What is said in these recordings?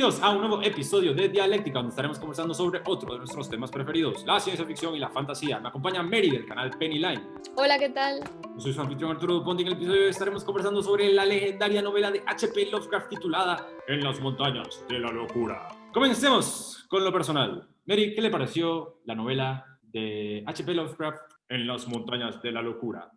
Bienvenidos a un nuevo episodio de Dialéctica, donde estaremos conversando sobre otro de nuestros temas preferidos, la ciencia ficción y la fantasía. Me acompaña Mary del canal Penny Line. Hola, ¿qué tal? Yo soy su anfitrión Arturo Duponte. En el episodio de hoy estaremos conversando sobre la legendaria novela de H.P. Lovecraft titulada En las montañas de la locura. Comencemos con lo personal. Mary, ¿qué le pareció la novela de H.P. Lovecraft En las montañas de la locura?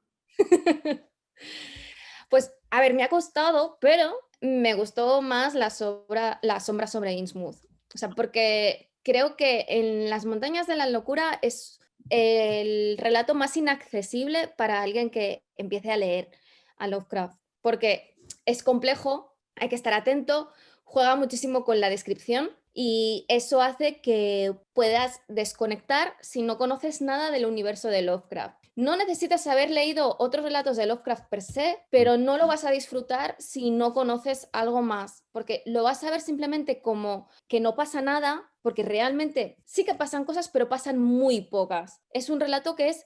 Pues, a ver, me ha costado, pero me gustó más la sombra sobre Innsmouth. O sea, porque creo que en Las montañas de la locura es el relato más inaccesible para alguien que empiece a leer a Lovecraft, porque es complejo, hay que estar atento, juega muchísimo con la descripción y eso hace que puedas desconectar si no conoces nada del universo de Lovecraft. No necesitas haber leído otros relatos de Lovecraft per se, pero no lo vas a disfrutar si no conoces algo más, porque lo vas a ver simplemente como que no pasa nada, porque realmente sí que pasan cosas, pero pasan muy pocas. Es un relato que es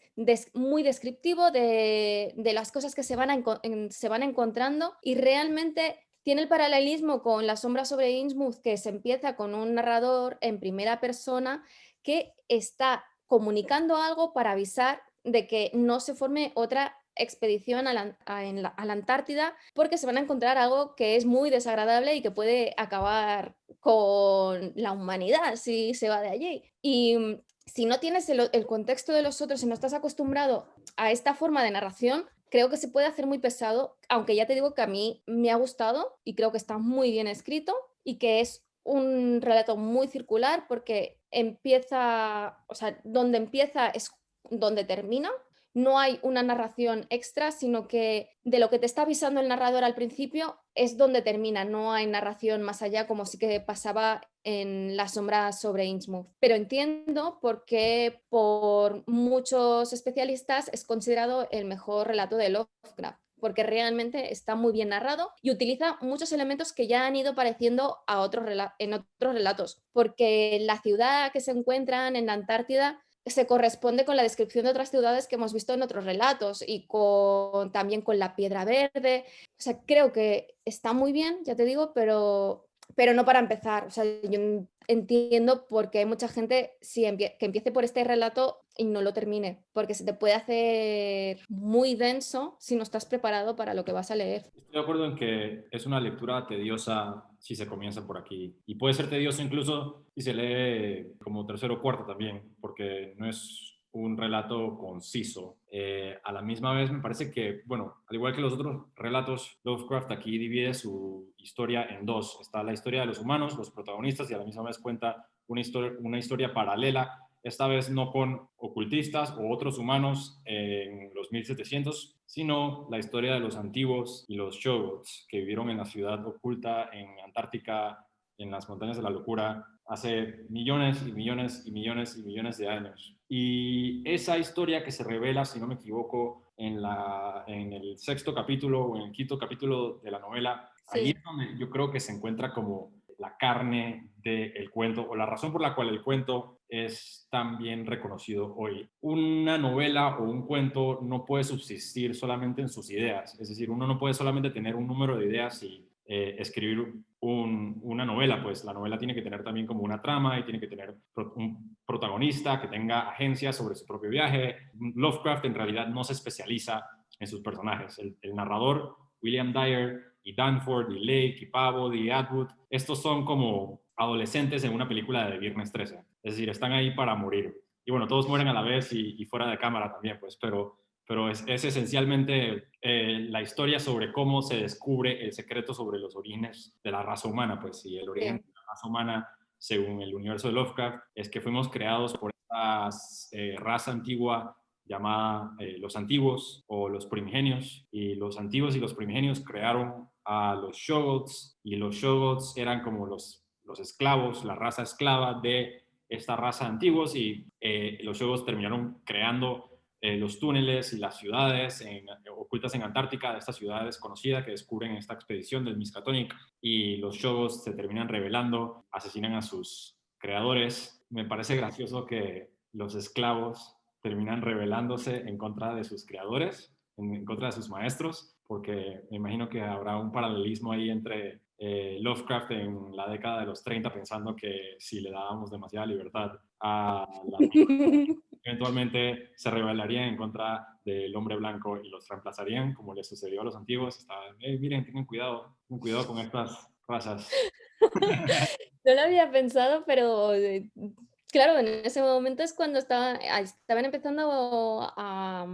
muy descriptivo de las cosas que se van encontrando y realmente tiene el paralelismo con La sombra sobre Innsmouth, que se empieza con un narrador en primera persona que está comunicando algo para avisar de que no se forme otra expedición a la Antártida, porque se van a encontrar algo que es muy desagradable y que puede acabar con la humanidad si se va de allí. Y si no tienes el contexto de los otros y no estás acostumbrado a esta forma de narración, creo que se puede hacer muy pesado, aunque ya te digo que a mí me ha gustado y creo que está muy bien escrito y que es un relato muy circular porque empieza, o sea, donde empieza es donde termina. No hay una narración extra, sino que de lo que te está avisando el narrador al principio es donde termina. No hay narración más allá, como sí que pasaba en La sombra sobre Innsmouth. Pero entiendo por qué por muchos especialistas es considerado el mejor relato de Lovecraft, porque realmente está muy bien narrado y utiliza muchos elementos que ya han ido apareciendo en otros relatos, porque la ciudad que se encuentran en la Antártida se corresponde con la descripción de otras ciudades que hemos visto en otros relatos y también con la Piedra Verde. O sea, creo que está muy bien, ya te digo, pero no para empezar. O sea, yo entiendo por qué hay mucha gente que empiece por este relato y no lo termine, porque se te puede hacer muy denso si no estás preparado para lo que vas a leer. Estoy de acuerdo en que es una lectura tediosa si se comienza por aquí. Y puede ser tedioso incluso si se lee como tercero o cuarto también, porque no es un relato conciso. A la misma vez me parece que, bueno, al igual que los otros relatos, Lovecraft aquí divide su historia en dos. Está la historia de los humanos, los protagonistas, y a la misma vez cuenta una historia paralela, esta vez no con ocultistas o otros humanos en los 1700, sino la historia de los antiguos y los Shoggoths que vivieron en la ciudad oculta en Antártica, en las montañas de la locura, hace millones y millones y millones y millones de años. Y esa historia que se revela, si no me equivoco, en el sexto capítulo o en el quinto capítulo de la novela, allí Sí. es donde yo creo que se encuentra como la carne del cuento o la razón por la cual el cuento es tan bien reconocido hoy. Una novela o un cuento no puede subsistir solamente en sus ideas, es decir, uno no puede solamente tener un número de ideas y escribir una novela, pues la novela tiene que tener también como una trama y tiene que tener un protagonista que tenga agencia sobre su propio viaje. Lovecraft en realidad no se especializa en sus personajes. El narrador, William Dyer, y Danforth, y Lake, y Pavod, y Atwood, estos son como adolescentes en una película de Viernes 13. Es decir, están ahí para morir. Y bueno, todos mueren a la vez y fuera de cámara también, pues, pero es esencialmente la historia sobre cómo se descubre el secreto sobre los orígenes de la raza humana, pues, y el origen Sí. de la raza humana, según el universo de Lovecraft, es que fuimos creados por esta raza antigua llamada los antiguos o los primigenios, y los antiguos y los primigenios crearon a los Shoggoths, y los Shoggoths eran como los esclavos, la raza esclava de esta raza antiguos, y los Shoggoths terminaron creando los túneles y las ciudades ocultas en Antártica, de esta ciudad desconocida que descubren en esta expedición del Miskatonic, y los Shoggoths se terminan rebelando, asesinan a sus creadores. Me parece gracioso que los esclavos terminan rebelándose en contra de sus creadores, en contra de sus maestros, porque me imagino que habrá un paralelismo ahí entre Lovecraft en la década de los 30 pensando que si le dábamos demasiada libertad a la eventualmente se rebelarían en contra del hombre blanco y los reemplazarían, como les sucedió a los antiguos. Estaban, miren, tengan cuidado con estas razas. No lo había pensado, pero claro, en ese momento es cuando estaban empezando a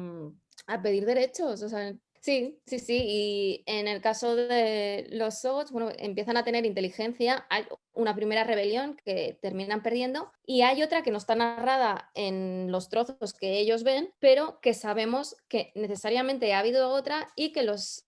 pedir derechos. O sea, sí, sí, sí. Y en el caso de los Sogots, bueno, empiezan a tener inteligencia. Hay una primera rebelión que terminan perdiendo y hay otra que no está narrada en los trozos que ellos ven, pero que sabemos que necesariamente ha habido otra y que los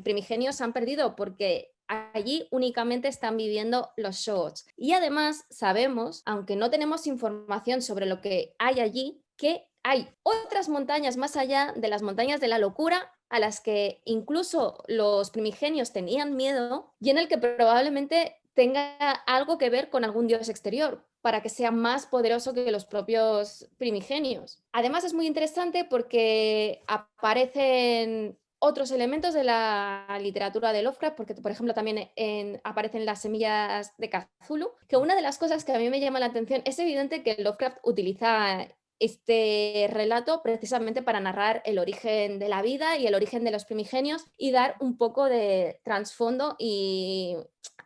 primigenios han perdido porque allí únicamente están viviendo los Shogots. Y además sabemos, aunque no tenemos información sobre lo que hay allí, que hay otras montañas más allá de las montañas de la locura a las que incluso los primigenios tenían miedo y en el que probablemente tenga algo que ver con algún dios exterior para que sea más poderoso que los propios primigenios. Además es muy interesante porque aparecen otros elementos de la literatura de Lovecraft, porque por ejemplo también aparecen las semillas de Cthulhu, que una de las cosas que a mí me llama la atención es evidente que Lovecraft utiliza este relato precisamente para narrar el origen de la vida y el origen de los primigenios y dar un poco de trasfondo y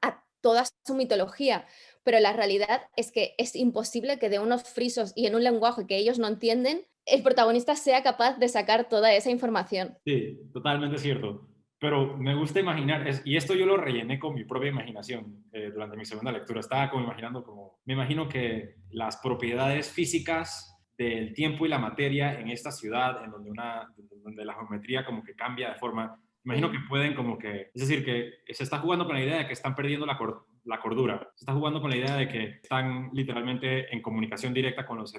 a toda su mitología. Pero la realidad es que es imposible que de unos frisos y en un lenguaje que ellos no entienden, el protagonista sea capaz de sacar toda esa información. Sí, totalmente cierto. Pero me gusta imaginar, y esto yo lo rellené con mi propia imaginación durante mi segunda lectura. Estaba como imaginando, me imagino que las propiedades físicas del tiempo y la materia en esta ciudad, en donde la geometría como que cambia de forma, imagino que pueden como que, es decir, que se está jugando con la idea de que están perdiendo la cordura, se está jugando con la idea de que están literalmente en comunicación directa con los Sí,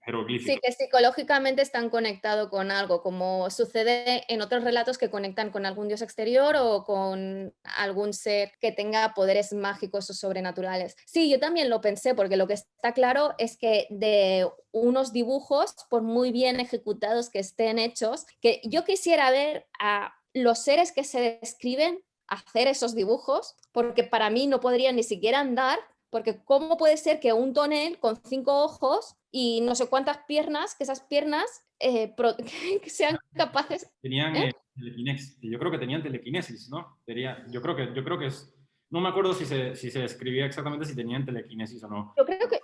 jeroglíficos. que psicológicamente están conectados con algo, como sucede en otros relatos que conectan con algún dios exterior o con algún ser que tenga poderes mágicos o sobrenaturales. Sí, yo también lo pensé, porque lo que está claro es que de unos dibujos, por muy bien ejecutados que estén hechos, que yo quisiera ver a los seres que se describen hacer esos dibujos, porque para mí no podrían ni siquiera andar, porque ¿cómo puede ser que un tonel con 5 ojos y no sé cuántas piernas, que esas piernas que sean capaces... Tenían ¿eh? telequinesis, yo creo que tenían telequinesis, ¿no? Yo creo que no me acuerdo si se describía exactamente si tenían telequinesis o no.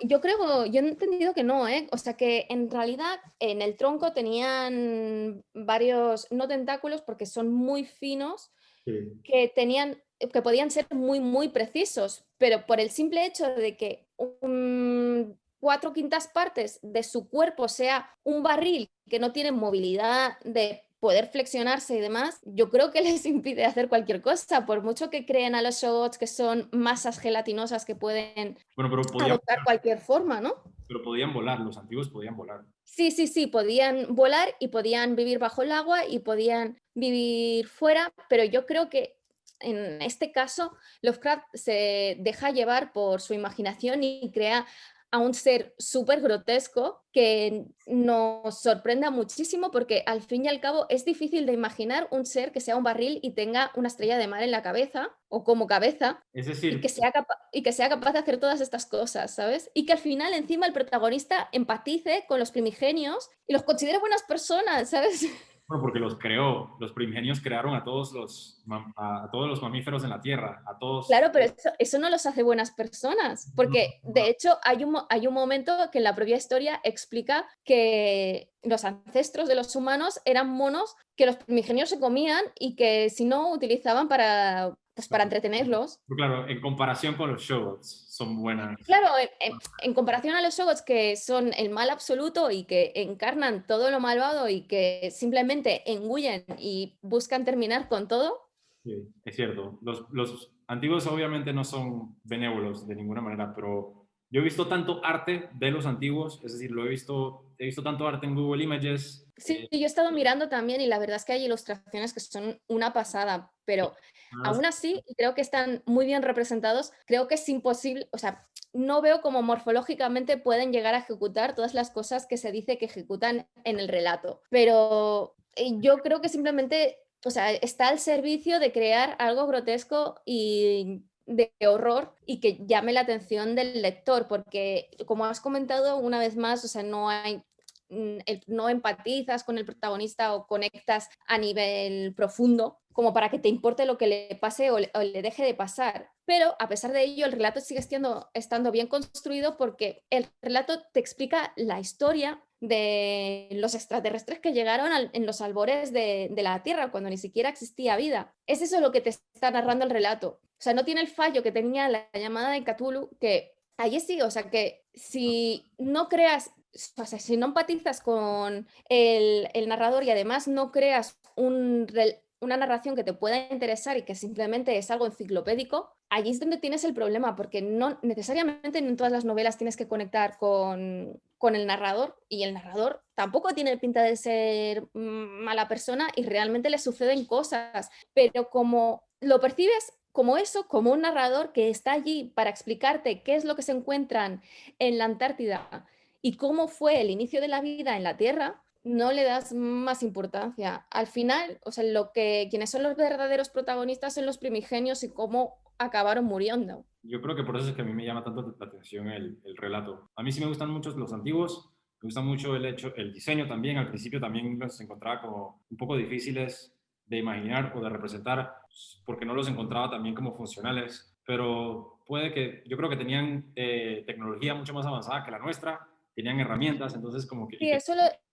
Yo he entendido que no, ¿eh? O sea que en realidad en el tronco tenían varios, no tentáculos porque son muy finos, Sí. que podían ser muy, muy precisos, pero por el simple hecho de que 4/5 partes de su cuerpo sea un barril que no tiene movilidad de poder flexionarse y demás, yo creo que les impide hacer cualquier cosa, por mucho que creen a los Shogots que son masas gelatinosas que pueden Bueno, adoptar cualquier forma, ¿no? pero podían volar, los antiguos podían volar. Sí, sí, sí, podían volar y podían vivir bajo el agua y podían vivir fuera, pero yo creo que en este caso Lovecraft se deja llevar por su imaginación y crea a un ser súper grotesco que nos sorprenda muchísimo porque al fin y al cabo es difícil de imaginar un ser que sea un barril y tenga una estrella de mar en la cabeza o como cabeza Es y decir, que sea capaz de hacer todas estas cosas, ¿sabes? Y que al final encima el protagonista empatice con los primigenios y los considere buenas personas, ¿sabes? bueno, porque los creó, los primigenios crearon a todos los mamíferos en la Tierra, a todos. Claro, pero eso no los hace buenas personas, porque de hecho hay un momento que en la propia historia explica que los ancestros de los humanos eran monos que los primigenios se comían y que si no utilizaban para, pues, para entretenerlos. Pero claro, en comparación con los Shogots, son buenas. Claro, en comparación a los Shogots que son el mal absoluto y que encarnan todo lo malvado y que simplemente engullen y buscan terminar con todo. Sí, es cierto. Los antiguos obviamente no son benévolos de ninguna manera, pero yo he visto tanto arte de los antiguos, es decir, he visto tanto arte en Google Images. Sí, yo he estado mirando también y la verdad es que hay ilustraciones que son una pasada, pero aún así y creo que están muy bien representados. Creo que es imposible, o sea, no veo cómo morfológicamente pueden llegar a ejecutar todas las cosas que se dice que ejecutan en el relato, pero yo creo que simplemente, o sea, está al servicio de crear algo grotesco y de horror y que llame la atención del lector, porque como has comentado una vez más, o sea, no hay no empatizas con el protagonista o conectas a nivel profundo como para que te importe lo que le pase o le deje de pasar. Pero a pesar de ello, el relato sigue estando bien construido porque el relato te explica la historia de los extraterrestres que llegaron en los albores de la Tierra, cuando ni siquiera existía vida. Es eso lo que te está narrando el relato. O sea, no tiene el fallo que tenía la llamada de Cthulhu, que allí sí, o sea, que si no creas, o sea, si no empatizas con el narrador y además no creas una narración que te pueda interesar y que simplemente es algo enciclopédico, allí es donde tienes el problema, porque no necesariamente en todas las novelas tienes que conectar con el narrador, y el narrador tampoco tiene pinta de ser mala persona y realmente le suceden cosas, pero como lo percibes como eso, como un narrador que está allí para explicarte qué es lo que se encuentran en la Antártida y cómo fue el inicio de la vida en la Tierra, no le das más importancia. Al final, o sea, quienes son los verdaderos protagonistas son los primigenios y cómo acabaron muriendo. Yo creo que por eso es que a mí me llama tanto la atención el relato. A mí sí me gustan mucho los antiguos, me gusta mucho el diseño también. Al principio también los encontraba como un poco difíciles de imaginar o de representar, porque no los encontraba también como funcionales, pero yo creo que tenían tecnología mucho más avanzada que la nuestra, tenían herramientas, entonces como que, y Sí,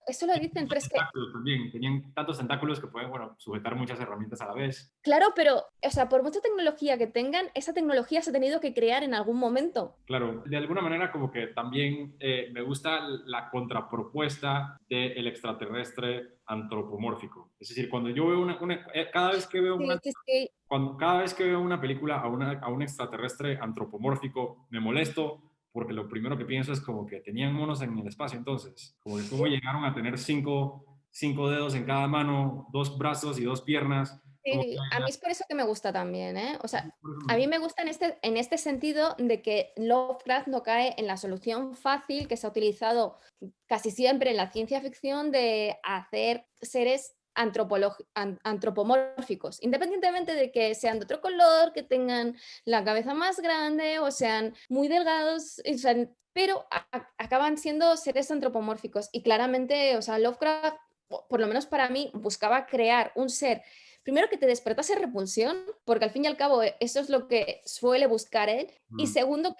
eso lo dicen, pero es que tentáculos también, tenían tantos tentáculos que pueden, bueno, sujetar muchas herramientas a la vez. claro, pero, o sea, por mucha tecnología que tengan, esa tecnología se ha tenido que crear en algún momento. Claro, de alguna manera como que también me gusta la contrapropuesta del extraterrestre antropomórfico. Es decir, cuando yo veo cada vez que veo Sí, sí, sí. cada vez que veo una película a un extraterrestre antropomórfico, me molesto porque lo primero que pienso es como que tenían monos en el espacio entonces, como que cómo llegaron a tener cinco dedos en cada mano, dos brazos y dos piernas. Como Sí, a mí que, es por eso que me gusta también, ¿eh? O sea, por eso a mí me gusta en este sentido de que Lovecraft no cae en la solución fácil que se ha utilizado casi siempre en la ciencia ficción de hacer seres antropomórficos, independientemente de que sean de otro color, que tengan la cabeza más grande o sean muy delgados, o sea, pero acaban siendo seres antropomórficos. Y claramente, o sea, Lovecraft, por lo menos para mí, buscaba crear un ser primero que te despertase repulsión, porque al fin y al cabo eso es lo que suele buscar él, y mm, segundo,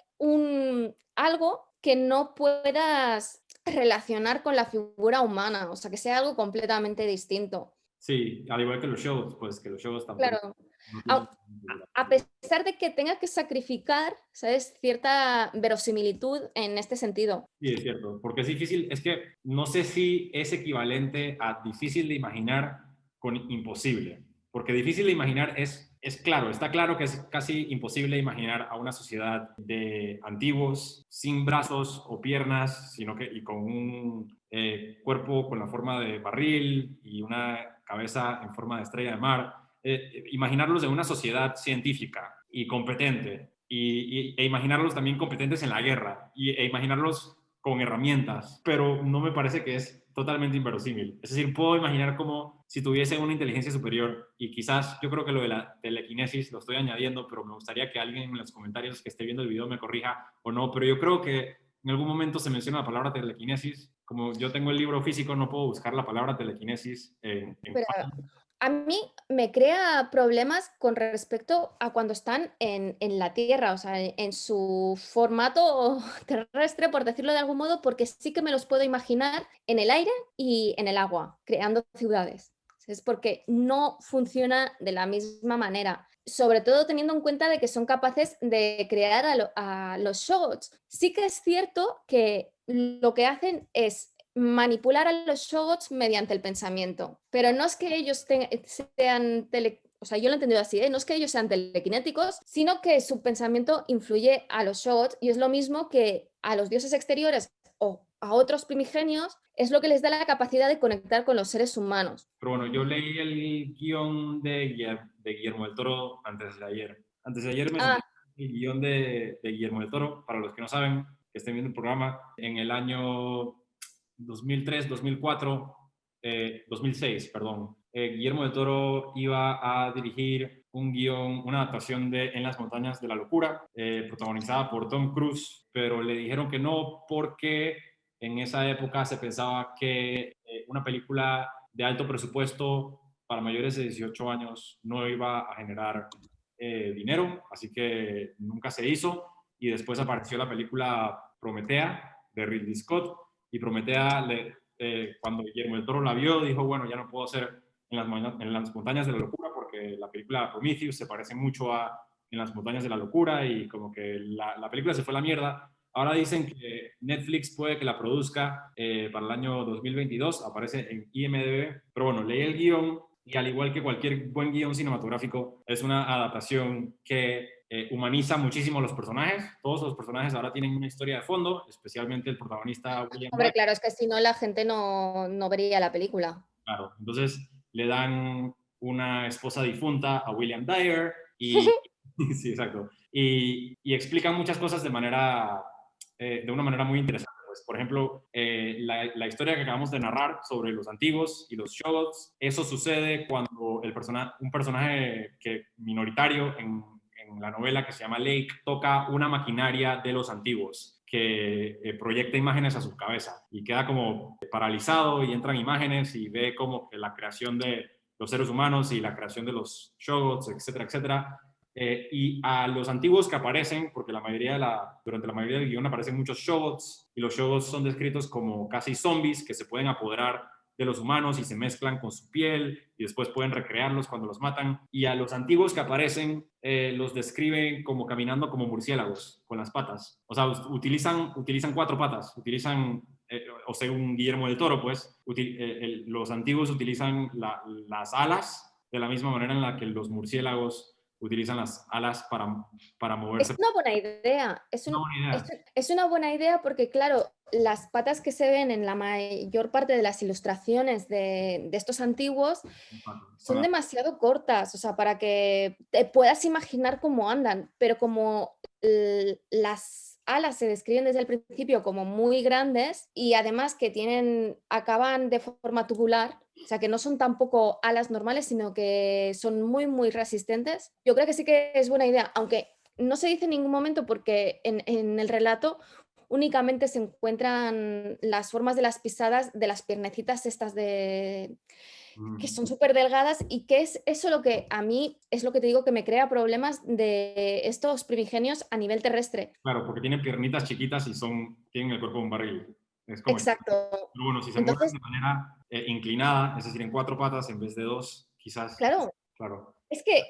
algo que no puedas relacionar con la figura humana, o sea, que sea algo completamente distinto. sí, al igual que los shows, pues que los shows tampoco Claro, no a, tienen a pesar de que tenga que sacrificar, ¿sabes? Cierta verosimilitud en este sentido. Sí, es cierto, porque es difícil, es que no sé si es equivalente a difícil de imaginar con imposible, porque difícil de imaginar es claro, está claro que es casi imposible imaginar a una sociedad de antiguos sin brazos o piernas, y con un cuerpo con la forma de barril y una cabeza en forma de estrella de mar, imaginarlos de una sociedad científica y competente. E imaginarlos también competentes en la guerra e imaginarlos con herramientas, pero no me parece que es totalmente inverosímil. Es decir, puedo imaginar como si tuviese una inteligencia superior y quizás yo creo que lo de la telequinesis lo estoy añadiendo, pero me gustaría que alguien en los comentarios que esté viendo el video me corrija o no, pero yo creo que en algún momento se menciona la palabra telequinesis. Como yo tengo el libro físico, no puedo buscar la palabra telequinesis en Pero a mí me crea problemas con respecto a cuando están en la Tierra, o sea, en su formato terrestre, por decirlo de algún modo, porque sí que me los puedo imaginar en el aire y en el agua, creando ciudades. Es porque no funciona de la misma manera, sobre todo teniendo en cuenta de que son capaces de crear a los shots. Sí que es cierto que lo que hacen es manipular a los shots mediante el pensamiento, pero no es que ellos sean o sea, yo lo he entendido así, ¿eh? No es que ellos sean telequinéticos, sino que su pensamiento influye a los shots y es lo mismo que a los dioses exteriores o a otros primigenios, es lo que les da la capacidad de conectar con los seres humanos. Pero bueno, yo leí el guión de Guillermo del Toro antes de ayer. Antes de ayer me senté Ah, el guión de Guillermo del Toro, para los que no saben, que estén viendo el programa, en el año 2003, 2004 2006, perdón. Guillermo del Toro iba a dirigir un guión, una adaptación de En las montañas de la locura, protagonizada por Tom Cruise, pero le dijeron que no porque en esa época se pensaba que una película de alto presupuesto para mayores de 18 años no iba a generar dinero, así que nunca se hizo. Y después apareció la película Prometea de Ridley Scott, y Prometea, cuando Guillermo del Toro la vio, dijo, bueno, ya no puedo hacer en las montañas de la locura porque la película Prometheus se parece mucho a En las montañas de la locura y como que la película se fue a la mierda. Ahora dicen que Netflix puede que la produzca para el año 2022, aparece en IMDb, pero bueno, leí el guión y al igual que cualquier buen guión cinematográfico, es una adaptación que humaniza muchísimo a los personajes. Todos los personajes ahora tienen una historia de fondo, especialmente el protagonista William Hombre, Dafoe. claro, es que si no la gente no vería la película. Claro, entonces le dan una esposa difunta a William Dyer y sí, exacto. Y explican muchas cosas de una manera muy interesante. Pues, por ejemplo, la historia que acabamos de narrar sobre los antiguos y los Shoggoths, eso sucede cuando un personaje minoritario en la novela que se llama Lake toca una maquinaria de los antiguos que proyecta imágenes a su cabeza y queda como paralizado y entran imágenes y ve como que la creación de los seres humanos y la creación de los Shoggoths, etcétera, etcétera. Y a los antiguos que aparecen, porque durante la mayoría del guión aparecen muchos Shoggoths, y los Shoggoths son descritos como casi zombies que se pueden apoderar de los humanos y se mezclan con su piel y después pueden recrearlos cuando los matan. Y a los antiguos que aparecen los describen como caminando como murciélagos con las patas. O sea, utilizan cuatro patas, o según Guillermo del Toro, pues, los antiguos utilizan las alas de la misma manera en la que los murciélagos utilizan las alas para Es moverse. una buena idea, Una buena idea. es una buena idea porque, claro, las patas que se ven en la mayor parte de las ilustraciones de estos antiguos son demasiado cortas, o sea, para que te puedas imaginar cómo andan, pero como las alas se describen desde el principio como muy grandes y además que acaban de forma tubular, o sea, que no son tampoco alas normales, sino que son muy, muy resistentes. Yo creo que sí que es buena idea, aunque no se dice en ningún momento porque en el relato únicamente se encuentran las formas de las pisadas de las piernecitas estas que son súper delgadas y que es eso lo que a mí es lo que te digo que me crea problemas de estos primigenios a nivel terrestre. Claro, porque tienen piernitas chiquitas y tienen el cuerpo de un barril. Es como Exacto. pero bueno, si se mueven Entonces, de manera inclinada, es decir, en cuatro patas en vez de dos, quizás, claro, claro. es que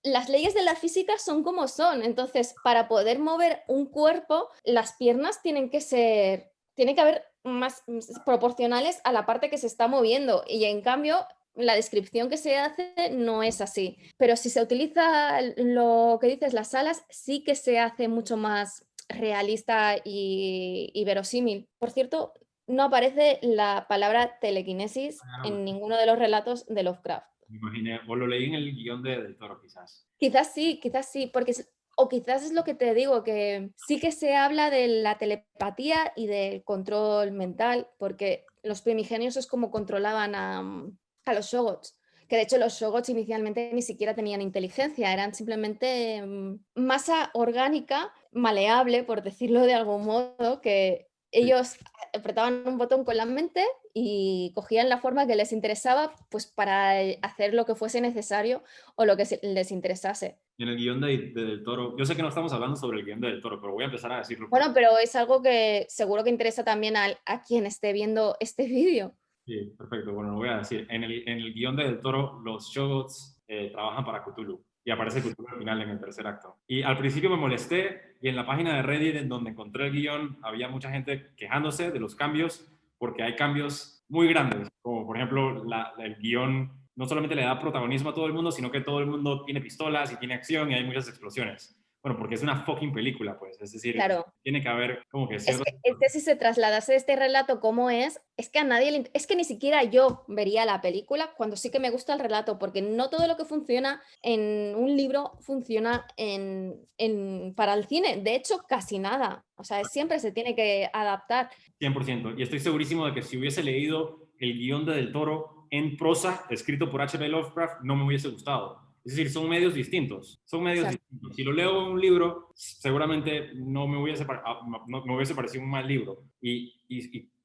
las leyes de la física son como son. Entonces, para poder mover un cuerpo, las piernas tienen que haber más proporcionales a la parte que se está moviendo. Y en cambio, la descripción que se hace no es así. Pero si se utiliza lo que dices, las alas, sí que se hace mucho más realista y verosímil. Por cierto, no aparece la palabra telequinesis en ninguno de los relatos de Lovecraft. Me imaginé, o lo leí en el guión del Toro, quizás. Quizás sí, porque o quizás es lo que te digo, que sí que se habla de la telepatía y del control mental, porque los primigenios es como controlaban a los Shoggoths, que de hecho los Shoggoths inicialmente ni siquiera tenían inteligencia, eran simplemente masa orgánica, maleable, por decirlo de algún modo, que Sí, ellos apretaban un botón con la mente y cogían la forma que les interesaba pues para hacer lo que fuese necesario o lo que les interesase. en el guión Del Toro, yo sé que no estamos hablando sobre el guión Del Toro, pero voy a empezar a decirlo. Bueno, pero es algo que seguro que interesa también a quien esté viendo este vídeo. Sí, perfecto, bueno, lo voy a decir. En el guión Del Toro, los Shoggoths trabajan para Cthulhu, y aparece Cthulhu al final en el tercer acto. Y al principio me molesté, y en la página de Reddit en donde encontré el guión, había mucha gente quejándose de los cambios, porque hay cambios muy grandes, como por ejemplo el guión no solamente le da protagonismo a todo el mundo, sino que todo el mundo tiene pistolas y tiene acción y hay muchas explosiones. Bueno, porque es una fucking película, pues. Es decir, Claro, tiene que haber como que es cierto. que si se trasladase este relato como es que a nadie es que ni siquiera yo vería la película cuando sí que me gusta el relato, porque no todo lo que funciona en un libro funciona para el cine. De hecho, casi nada. O sea, siempre se tiene que adaptar. 100%. Y estoy segurísimo de que si hubiese leído el guión de Del Toro en prosa, escrito por H.P. Lovecraft, no me hubiese gustado. Es decir, son medios distintos. Son medios Exacto. distintos. Si lo leo en un libro, seguramente no me hubiese, no me hubiese parecido un mal libro. Y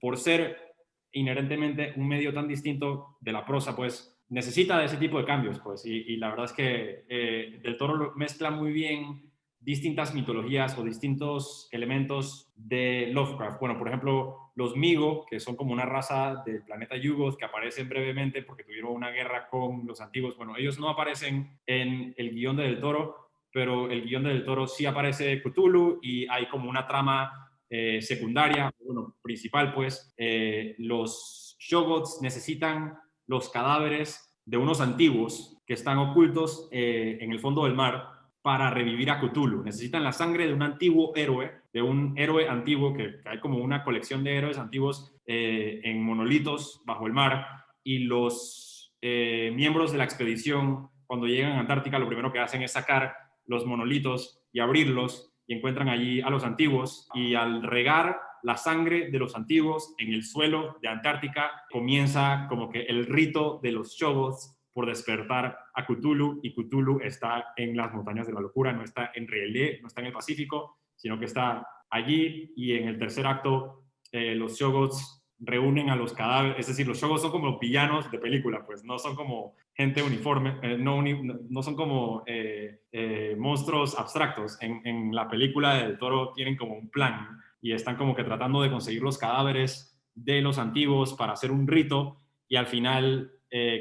por ser inherentemente un medio tan distinto de la prosa, pues necesita de ese tipo de cambios. Pues. Y la verdad es que Del Toro mezcla muy bien distintas mitologías o distintos elementos de Lovecraft. Bueno, por ejemplo, los Migo, que son como una raza del planeta Yugoth que aparecen brevemente porque tuvieron una guerra con los antiguos. Bueno, ellos no aparecen en el guión de Del Toro, pero el guión de Del Toro sí aparece Cthulhu y hay como una trama secundaria, bueno, principal pues. Los Shoggoths necesitan los cadáveres de unos antiguos que están ocultos en el fondo del mar para revivir a Cthulhu. Necesitan la sangre de un antiguo héroe, de un héroe antiguo, que hay como una colección de héroes antiguos en monolitos bajo el mar, y los miembros de la expedición, cuando llegan a Antártica, lo primero que hacen es sacar los monolitos y abrirlos, y encuentran allí a los antiguos, y al regar la sangre de los antiguos en el suelo de Antártica, comienza como que el rito de los Shoggoths por despertar a Cthulhu, y Cthulhu está en las montañas de la locura, no está en R'lyeh, no está en el Pacífico, sino que está allí. Y en el tercer acto los Shoggoths reúnen a los cadáveres, es decir, los Shoggoths son como los villanos de película, pues no son como gente uniforme, no son como monstruos abstractos. En la película de Del Toro tienen como un plan y están como que tratando de conseguir los cadáveres de los antiguos para hacer un rito, y al final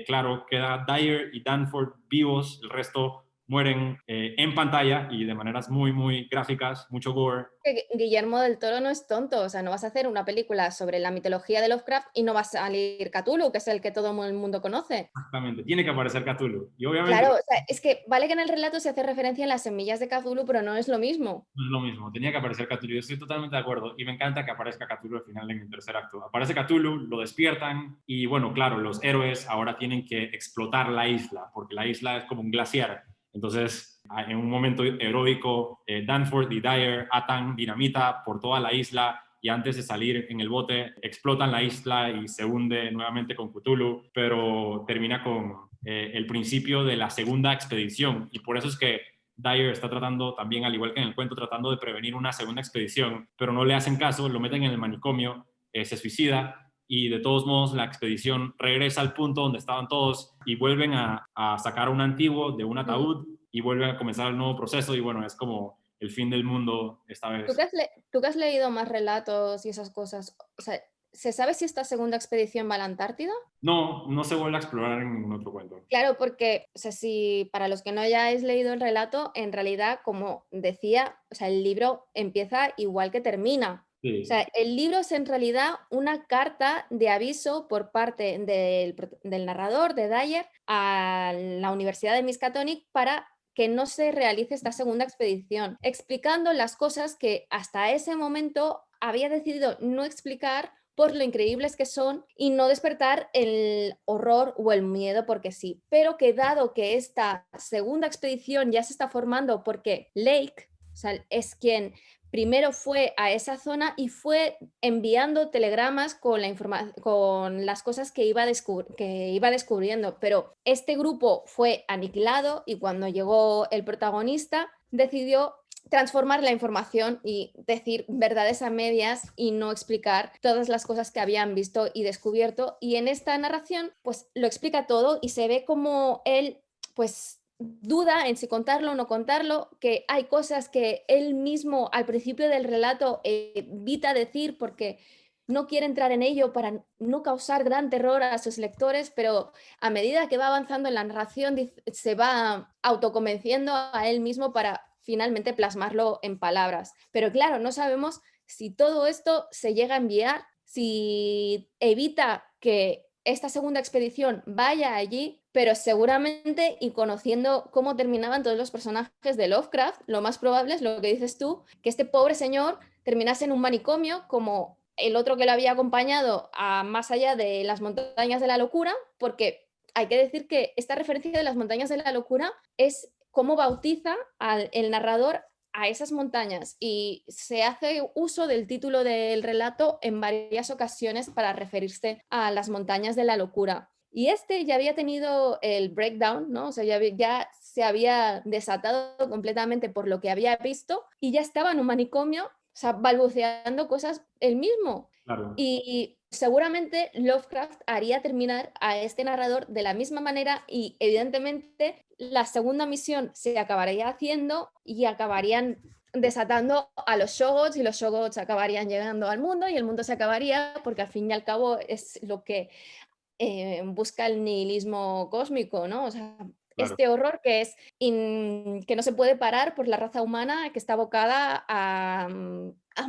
claro, queda Dyer y Danforth vivos, el resto mueren en pantalla y de maneras muy, muy gráficas, mucho gore. Guillermo del Toro no es tonto, o sea, no vas a hacer una película sobre la mitología de Lovecraft y no va a salir Cthulhu, que es el que todo el mundo conoce. Exactamente, tiene que aparecer Cthulhu. Y obviamente Claro, o sea, es que vale que en el relato se hace referencia a las semillas de Cthulhu, pero no es lo mismo. no es lo mismo, tenía que aparecer Cthulhu. Yo estoy totalmente de acuerdo y me encanta que aparezca Cthulhu al final en el tercer acto. Aparece Cthulhu, lo despiertan y bueno, claro, los héroes ahora tienen que explotar la isla, porque la isla es como un glaciar. Entonces, en un momento heroico, Danforth y Dyer atan dinamita por toda la isla, y antes de salir en el bote explotan la isla y se hunde nuevamente con Cthulhu, pero termina con el principio de la segunda expedición, y por eso es que Dyer está tratando también, al igual que en el cuento, tratando de prevenir una segunda expedición, pero no le hacen caso, lo meten en el manicomio, se suicida, y de todos modos la expedición regresa al punto donde estaban todos y vuelven a sacar un antiguo de un ataúd y vuelven a comenzar el nuevo proceso, y bueno, es como el fin del mundo esta ¿Tú vez. tú que has leído más relatos y esas cosas, o sea, ¿se sabe si esta segunda expedición va a la Antártida? No, no se vuelve a explorar en ningún otro cuento. Claro, porque, o sea, si para los que no hayáis leído el relato, en realidad, como decía, o sea, el libro empieza igual que termina. O Sí, sea, el libro es en realidad una carta de aviso por parte del narrador, de Dyer, a la Universidad de Miskatonic para que no se realice esta segunda expedición, explicando las cosas que hasta ese momento había decidido no explicar por lo increíbles que son y no despertar el horror o el miedo porque sí. Pero que dado que esta segunda expedición ya se está formando porque Lake, o sea, es quien primero fue a esa zona y fue enviando telegramas con, con las cosas que que iba descubriendo, pero este grupo fue aniquilado y cuando llegó el protagonista decidió transformar la información y decir verdades a medias y no explicar todas las cosas que habían visto y descubierto. Y en esta narración, pues lo explica todo y se ve como él, pues duda en si contarlo o no contarlo, que hay cosas que él mismo al principio del relato evita decir porque no quiere entrar en ello para no causar gran terror a sus lectores, pero a medida que va avanzando en la narración se va autoconvenciendo a él mismo para finalmente plasmarlo en palabras. Pero claro, no sabemos si todo esto se llega a enviar, si evita que esta segunda expedición vaya allí, pero seguramente, y conociendo cómo terminaban todos los personajes de Lovecraft, lo más probable es lo que dices tú, que este pobre señor terminase en un manicomio como el otro que lo había acompañado a más allá de las montañas de la locura, porque hay que decir que esta referencia de las montañas de la locura es cómo bautiza el narrador a esas montañas y se hace uso del título del relato en varias ocasiones para referirse a las montañas de la locura. Y este ya había tenido el breakdown, ¿no? O sea, ya se había desatado completamente por lo que había visto y ya estaba en un manicomio, o sea, balbuceando cosas él mismo. Claro, Y seguramente Lovecraft haría terminar a este narrador de la misma manera y evidentemente la segunda misión se acabaría haciendo y acabarían desatando a los Shoggoths y los Shoggoths acabarían llegando al mundo y el mundo se acabaría porque al fin y al cabo es lo que busca el nihilismo cósmico, ¿no? O sea, claro. este horror que es que no se puede parar por la raza humana que está abocada a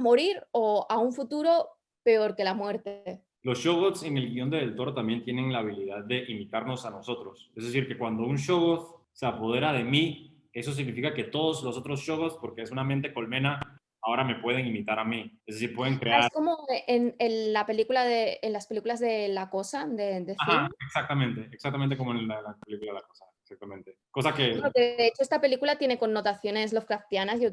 morir o a un futuro peor que la muerte. Los Shoggoths en el guión de Del Toro también tienen la habilidad de imitarnos a nosotros. Es decir, que cuando un Shoggoth se apodera de mí, eso significa que todos los otros Shoggoths, porque es una mente colmena, ahora me pueden imitar a mí. Es decir, pueden crear... Es como en las películas de La Cosa, de Ajá, Thing. exactamente, exactamente como en la película La Cosa, exactamente. Cosa que Bueno, que de hecho esta película tiene connotaciones Lovecraftianas y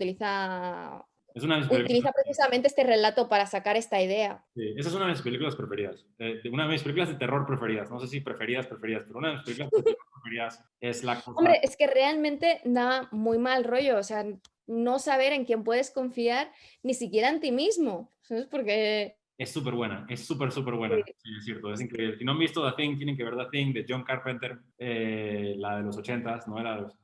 es una de mis películas, utiliza precisamente este relato para sacar esta idea. sí, esa es una de mis películas preferidas. Una de mis películas de terror preferidas. No sé si preferidas, pero una de mis películas de terror preferidas es La Cosa. Hombre, es que realmente da muy mal rollo, o sea, no saber en quién puedes confiar, ni siquiera en ti mismo, ¿sabes? Porque Es súper buena, es súper, súper buena. sí, Sí, es cierto, es increíble. Si no han visto The Thing, tienen que ver The Thing de John Carpenter, la de los 80s,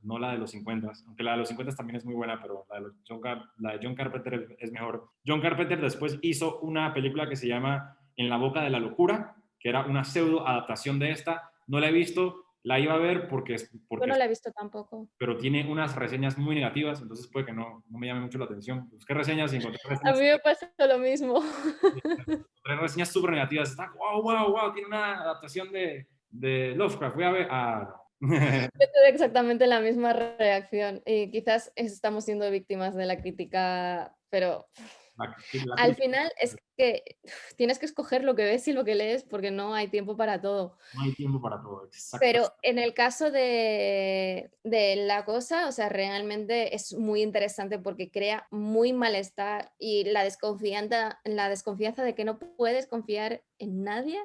no la de los 50s. Aunque la de los 50s también es muy buena, pero la de John Carpenter es mejor. John Carpenter después hizo una película que se llama En la boca de la locura, que era una pseudo adaptación de esta. No la he visto, la iba a ver yo no la he visto tampoco. pero tiene unas reseñas muy negativas, entonces puede que no me llame mucho la atención. Busqué reseñas y encontré A mí reseñas, me pasa lo mismo. encontré reseñas súper negativas. Está, wow, wow, wow, tiene una adaptación de Lovecraft. Voy a ver. Ah, no. Yo tuve exactamente la misma reacción y quizás estamos siendo víctimas de la crítica, pero La al crítica, final es que tienes que escoger lo que ves y lo que lees porque no hay tiempo para todo. no hay tiempo para todo, exacto. Pero en el caso de La Cosa, o sea, realmente es muy interesante porque crea muy malestar y la desconfianza de que no puedes confiar en nadie,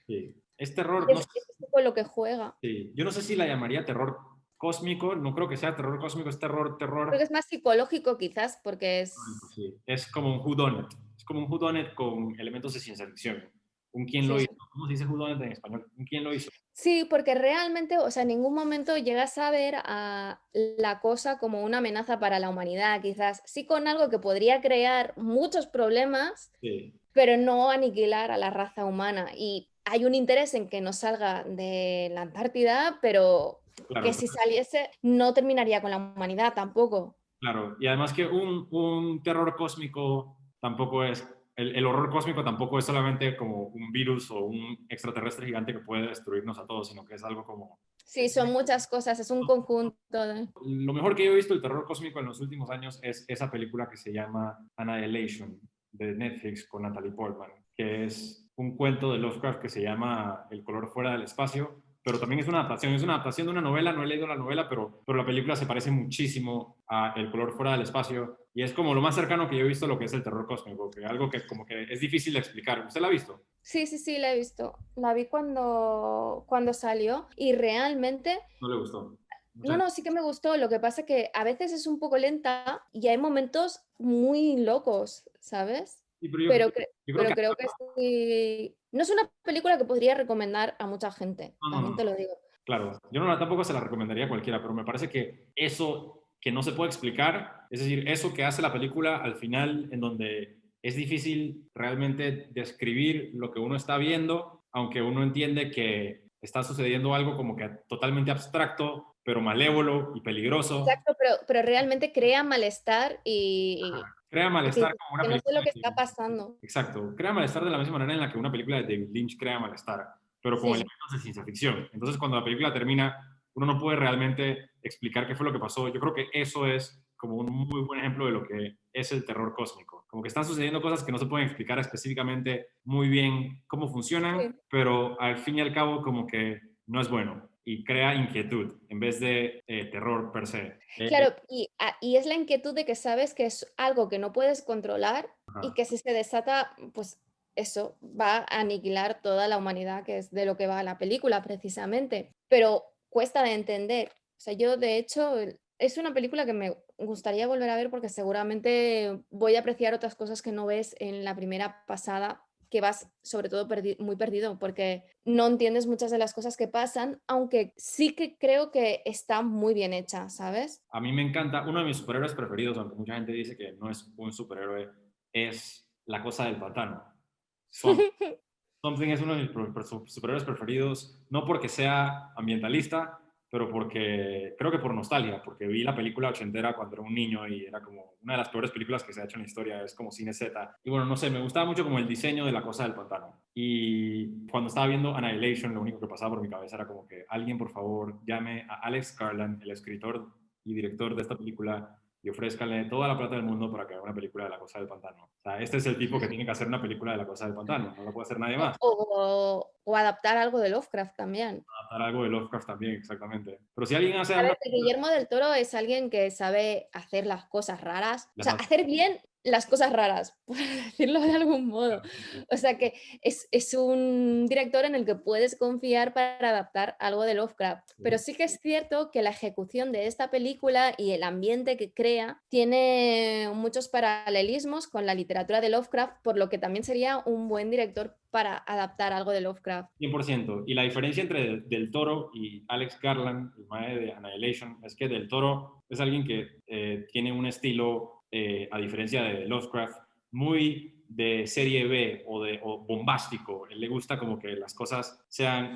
Sí. Es terror, y no, es un poco lo que juega. sí. Yo no sé si la llamaría terror cósmico, no creo que sea terror cósmico, es terror, Creo que terror. es más psicológico quizás porque es Sí. Es como un whodunit, es como un whodunit con elementos de ciencia ficción. Un quién lo sí, hizo. ¿Cómo se dice whodunit en español? Un quién lo hizo. sí, porque realmente, o sea, en ningún momento llegas a ver a La Cosa como una amenaza para la humanidad, quizás sí con algo que podría crear muchos problemas, Sí, pero no aniquilar a la raza humana. Y hay un interés en que no salga de la Antártida, pero que claro. si saliese no terminaría con la humanidad tampoco. Claro, y además que un terror cósmico tampoco es, el horror cósmico tampoco es solamente como un virus o un extraterrestre gigante que puede destruirnos a todos, sino que es algo como... Sí, son muchas cosas, es un conjunto de... Lo mejor que yo he visto del terror cósmico en los últimos años es esa película que se llama Annihilation de Netflix con Natalie Portman, que es un cuento de Lovecraft que se llama El color fuera del espacio, pero también es una adaptación de una novela, no he leído la novela, pero la película se parece muchísimo a El color fuera del espacio y es como lo más cercano que yo he visto a lo que es el terror cósmico, que algo que como que es difícil de explicar. ¿Usted la ha visto? Sí, sí, sí, la he visto. La vi cuando salió y realmente, No le gustó. no, Mucha- no, sí que me gustó. Lo que pasa que a veces es un poco lenta y hay momentos muy locos, ¿sabes? Sí, pero yo, Pero, yo creo que pero creo que sí. No es una película que podría recomendar a mucha gente, no, no, también te no. lo digo. Claro, yo no, tampoco se la recomendaría a cualquiera, pero me parece que eso que no se puede explicar, es decir, eso que hace la película al final, en donde es difícil realmente describir lo que uno está viendo, aunque uno entiende que está sucediendo algo como que totalmente abstracto, pero malévolo y peligroso. Exacto, pero realmente crea malestar Crea y te malestar dice como una que no sé lo película que está de... pasando. Exacto, crea malestar de la misma manera en la que una película de David Lynch crea malestar, pero con Sí, elementos de ciencia ficción. Entonces, cuando la película termina, uno no puede realmente explicar qué fue lo que pasó. Yo creo que eso es como un muy buen ejemplo de lo que es el terror cósmico. Como que están sucediendo cosas que no se pueden explicar específicamente muy bien cómo funcionan, sí. pero al fin y al cabo como que no es bueno. y crea inquietud en vez de terror per se. Claro, y es la inquietud de que sabes que es algo que no puedes controlar y Ajá. que si se desata, pues eso va a aniquilar toda la humanidad, que es de lo que va la película precisamente. Pero cuesta de entender. O sea, yo de hecho es una película que me gustaría volver a ver porque seguramente voy a apreciar otras cosas que no ves en la primera pasada, que vas sobre todo muy perdido porque no entiendes muchas de las cosas que pasan, aunque sí que creo que está muy bien hecha, ¿sabes? A mí me encanta, uno de mis superhéroes preferidos, aunque mucha gente dice que no es un superhéroe, es La Cosa del Pantano. Son Something es uno de mis superhéroes preferidos, no porque sea ambientalista, pero porque creo que por nostalgia, porque vi la película ochentera cuando era un niño y era como una de las peores películas que se ha hecho en la historia, es como cine Z. Y bueno, no sé, me gustaba mucho como el diseño de La Cosa del Pantano. Y cuando estaba viendo Annihilation, lo único que pasaba por mi cabeza era como que alguien, por favor, llame a Alex Garland, el escritor y director de esta película, y ofrézcale toda la plata del mundo para que haga una película de La Cosa del Pantano. O sea, este es el tipo que tiene que hacer una película de La Cosa del Pantano, no lo puede hacer nadie más. O adaptar algo de Lovecraft también. Adaptar algo de Lovecraft también, exactamente. Pero si alguien hace A una ver, que Guillermo del Toro es alguien que sabe hacer las cosas raras, o las sea, hace. hacer bien las cosas raras, por decirlo de algún modo. O sea, que es un director en el que puedes confiar para adaptar algo de Lovecraft. Pero sí que es cierto que la ejecución de esta película y el ambiente que crea tiene muchos paralelismos con la literatura de Lovecraft, por lo que también sería un buen director para adaptar algo de Lovecraft. 100%. Y la diferencia entre Del Toro y Alex Garland, el mae de Annihilation, es que Del Toro es alguien que tiene un estilo, a diferencia de Lovecraft, muy de serie B o bombástico. Él le gusta como que las cosas sean...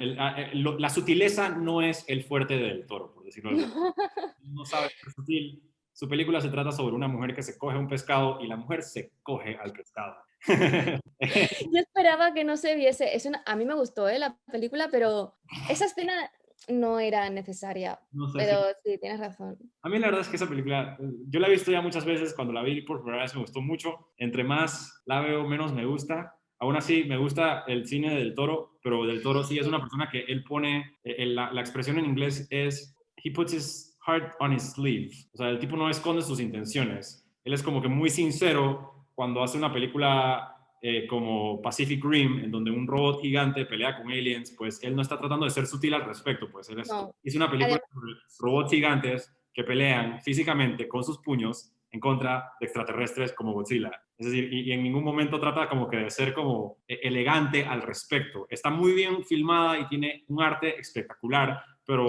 la sutileza no es el fuerte de Del Toro, por decirlo de algún modo. No sabe ser sutil. Su película se trata sobre una mujer que se coge un pescado y la mujer se coge al pescado. Yo esperaba que no se viese, a mí me gustó, la película, pero esa escena no era necesaria, No sé si pero sí, tienes razón. a mí la verdad es que esa película, yo la he visto ya muchas veces, cuando la vi por primera vez me gustó mucho, entre más la veo menos me gusta, aún así me gusta el cine del Toro, pero del Toro sí es Sí. una persona que él pone, la expresión en inglés es, he puts his heart on his sleeve, o sea, el tipo no esconde sus intenciones, él es como que muy sincero cuando hace una película como Pacific Rim, en donde un robot gigante pelea con aliens, pues él no está tratando de ser sutil al respecto, pues él No, hizo una película además, sobre robots gigantes que pelean físicamente con sus puños en contra de extraterrestres como Godzilla. Es decir, y en ningún momento trata como que de ser como elegante al respecto. Está muy bien filmada y tiene un arte espectacular, sí, pero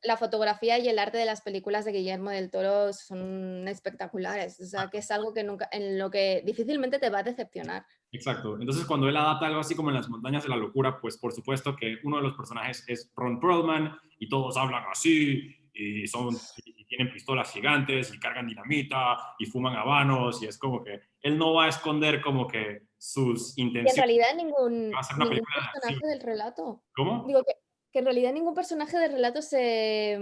la fotografía y el arte de las películas de Guillermo del Toro son espectaculares, o sea, que es algo que nunca, en lo que difícilmente te va a decepcionar. exacto. Entonces, cuando él adapta algo así como en Las Montañas de la Locura, pues por supuesto que uno de los personajes es Ron Perlman y todos hablan así y tienen pistolas gigantes y cargan dinamita y fuman habanos y es como que él no va a esconder como que sus Y en intenciones. realidad Va a ser una ningún película de acción. personaje del relato. ¿Cómo? Digo que en realidad ningún personaje del relato se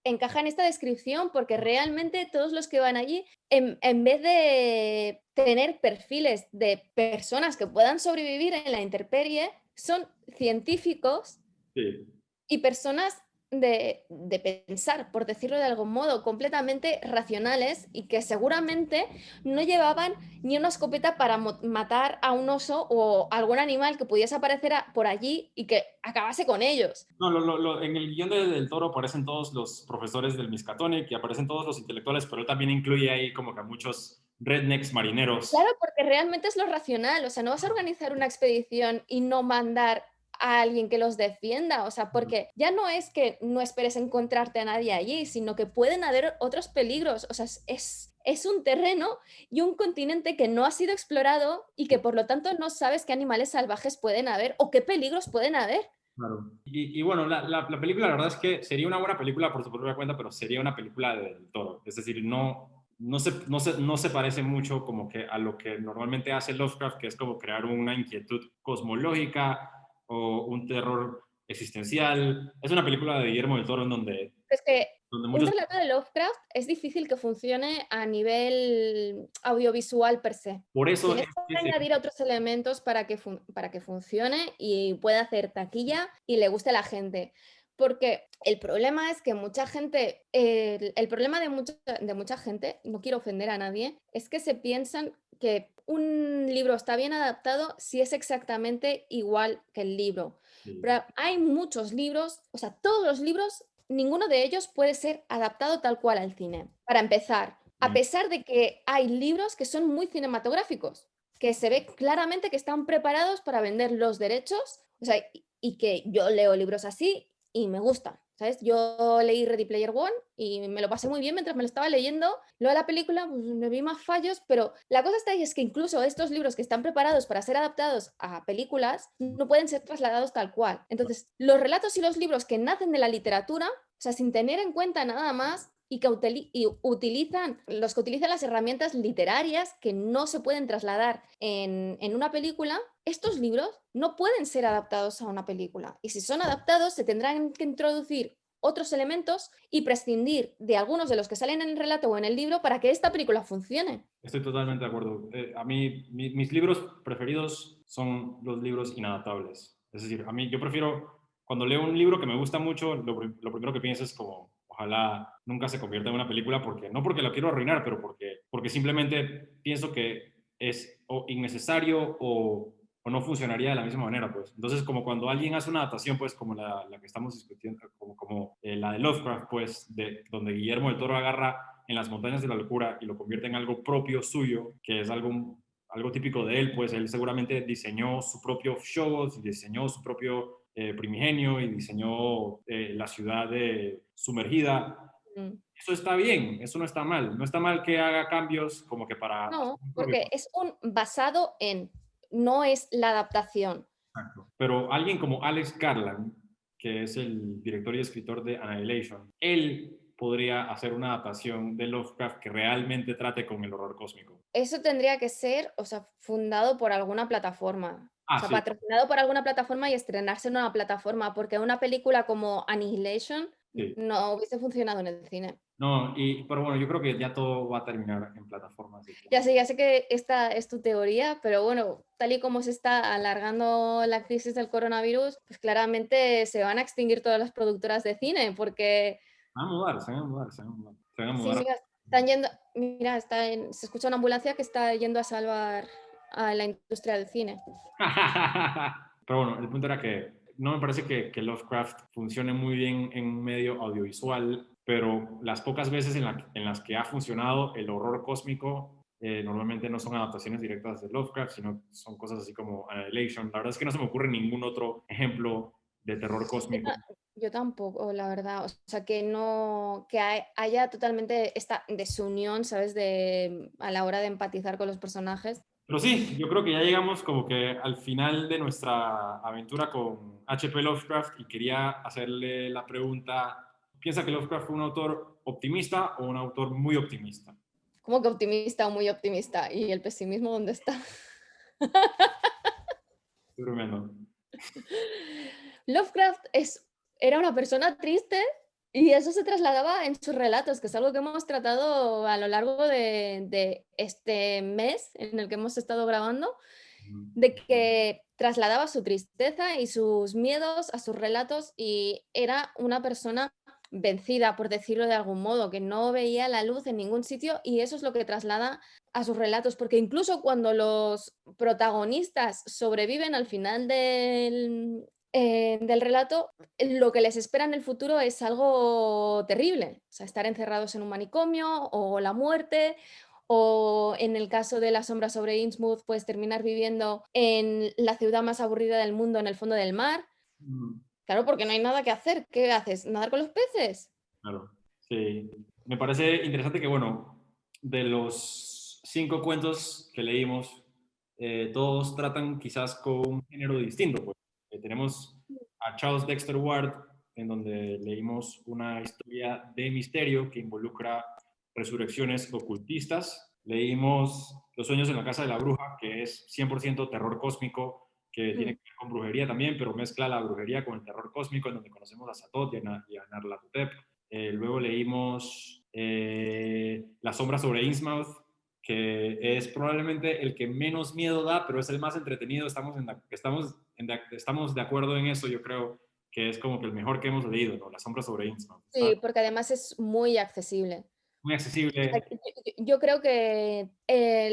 encaja en esta descripción, porque realmente todos los que van allí, en vez de tener perfiles de personas que puedan sobrevivir en la intemperie, son científicos Sí. y personas de pensar, por decirlo de algún modo, completamente racionales y que seguramente no llevaban ni una escopeta para matar a un oso o algún animal que pudiese aparecer por allí y que acabase con ellos. No, en el guión Del Toro aparecen todos los profesores del Miskatonic y aparecen todos los intelectuales, pero él también incluye ahí como que a muchos rednecks marineros. Claro, porque realmente es lo racional, o sea, no vas a organizar una expedición y no mandar a alguien que los defienda, o sea, porque ya no es que no esperes encontrarte a nadie allí, sino que pueden haber otros peligros, o sea, es un terreno y un continente que no ha sido explorado y que por lo tanto no sabes qué animales salvajes pueden haber o qué peligros pueden haber. Claro. Y bueno, la película, la verdad es que sería una buena película por su propia cuenta, pero sería una película Del Toro. Es decir, no se parece mucho como que a lo que normalmente hace Lovecraft, que es como crear una inquietud cosmológica o un terror existencial. Es una película de Guillermo del Toro en Es que donde un muchos... relato de Lovecraft es difícil que funcione a nivel audiovisual per se. Por eso Tienes que ese, añadir otros elementos para que funcione y pueda hacer taquilla y le guste a la gente. porque el problema es que mucha gente, el problema de mucha gente, no quiero ofender a nadie, es que se piensan que un libro está bien adaptado si es exactamente igual que el libro. Sí. Pero hay muchos libros, o sea, todos los libros, ninguno de ellos puede ser adaptado tal cual al cine. Para empezar, a Bien. pesar de que hay libros que son muy cinematográficos, que se ve claramente que están preparados para vender los derechos, o sea, y que yo leo libros así y me gusta, ¿sabes? Yo leí Ready Player One y me lo pasé muy bien mientras me lo estaba leyendo. Luego la película, pues me vi más fallos, pero la cosa está ahí es que incluso estos libros que están preparados para ser adaptados a películas no pueden ser trasladados tal cual. Entonces, los relatos y los libros que nacen de la literatura, o sea, sin tener en cuenta nada más, y que utilizan, los que utilizan las herramientas literarias que no se pueden trasladar en una película, estos libros no pueden ser adaptados a una película. Y si son adaptados, se tendrán que introducir otros elementos y prescindir de algunos de los que salen en el relato o en el libro para que esta película funcione. Estoy totalmente de acuerdo. A mí, mis libros preferidos son los libros inadaptables. Es decir, a mí yo prefiero, cuando leo un libro que me gusta mucho, lo primero que pienso es como, ojalá nunca se convierta en una película, porque no porque la quiero arruinar, pero porque simplemente pienso que es o innecesario o no funcionaría de la misma manera, pues. Entonces, como cuando alguien hace una adaptación, pues, como la que estamos discutiendo, como la de Lovecraft, pues, donde Guillermo del Toro agarra en las montañas de la locura y lo convierte en algo propio suyo, que es algo típico de él, pues él seguramente diseñó su propio show, diseñó su propio primigenio y diseñó la ciudad sumergida. Mm. Eso está bien, eso no está mal. No está mal que haga cambios como que para No, hacer un propio. porque es un basado en, no es la adaptación. Exacto. Pero alguien como Alex Garland, que es el director y escritor de Annihilation, él podría hacer una adaptación de Lovecraft que realmente trate con el horror cósmico. Eso tendría que ser, o sea, fundado por alguna plataforma. O Ah, sea, sí, patrocinado por alguna plataforma y estrenarse en una plataforma, porque una película como Annihilation sí. no hubiese funcionado en el cine. No, pero bueno, yo creo que ya todo va a terminar en plataformas de Ya sé que esta es tu teoría, pero bueno, tal y como se está alargando la crisis del coronavirus, pues claramente se van a extinguir todas las productoras de cine, porque Se van a mudar, se van a mudar, se van a mudar. Se van a sí, mudar. mira, están yendo, mira, se escucha una ambulancia que está yendo a salvar a la industria del cine. Pero bueno, el punto era que no me parece que Lovecraft funcione muy bien en un medio audiovisual, pero las pocas veces en las que ha funcionado el horror cósmico, normalmente no son adaptaciones directas de Lovecraft, sino son cosas así como Annihilation. La verdad es que no se me ocurre ningún otro ejemplo de terror Yo, cósmico. yo tampoco, la verdad. O sea, que no, que haya totalmente esta desunión, ¿sabes? A la hora de empatizar con los personajes. Pero sí, yo creo que ya llegamos como que al final de nuestra aventura con H.P. Lovecraft y quería hacerle la pregunta, ¿piensa que Lovecraft fue un autor optimista o un autor muy optimista? Como que optimista o muy optimista. ¿Y el pesimismo dónde está? Estoy bromeando. Lovecraft era una persona triste y eso se trasladaba en sus relatos, que es algo que hemos tratado a lo largo de este mes en el que hemos estado grabando, de que trasladaba su tristeza y sus miedos a sus relatos y era una persona vencida, por decirlo de algún modo, que no veía la luz en ningún sitio y eso es lo que traslada a sus relatos, porque incluso cuando los protagonistas sobreviven al final del relato, lo que les espera en el futuro es algo terrible, o sea, estar encerrados en un manicomio o la muerte, o en el caso de La sombra sobre Innsmouth, pues terminar viviendo en la ciudad más aburrida del mundo en el fondo del mar. Mm, Claro, porque no hay nada que hacer. ¿Qué haces? ¿Nadar con los peces? claro, sí. Me parece interesante que, bueno, de los 5 cuentos que leímos, todos tratan quizás con un género distinto. Pues. Tenemos a Charles Dexter Ward, en donde leímos una historia de misterio que involucra resurrecciones ocultistas. Leímos Los sueños en la casa de la bruja, que es 100% terror cósmico, que tiene Mm. que ver con brujería también, pero mezcla la brujería con el terror cósmico, en donde conocemos a Satot y a Nyarlathotep. Luego leímos La sombra sobre Innsmouth, que es probablemente el que menos miedo da, pero es el más entretenido. Estamos de acuerdo en eso, yo creo que es como que el mejor que hemos leído, ¿no? La sombra sobre Innsmouth. Está Sí, porque además es muy accesible. muy O sea, accesible. yo creo que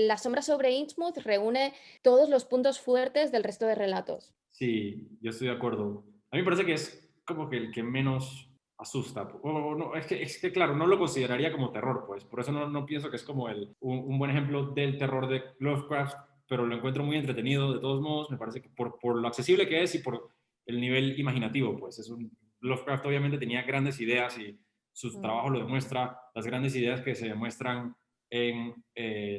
La sombra sobre Innsmouth reúne todos los puntos fuertes del resto de relatos. Sí, yo estoy de acuerdo. A mí me parece que es como que el que menos asusta. O no, es que, claro, no lo consideraría como terror, pues. Por eso no pienso que es como un buen ejemplo del terror de Lovecraft, pero lo encuentro muy entretenido de todos modos. Me parece que por lo accesible que es y por el nivel imaginativo, pues. Lovecraft obviamente tenía grandes ideas y su Mm. trabajo lo demuestra. Las grandes ideas que se demuestran en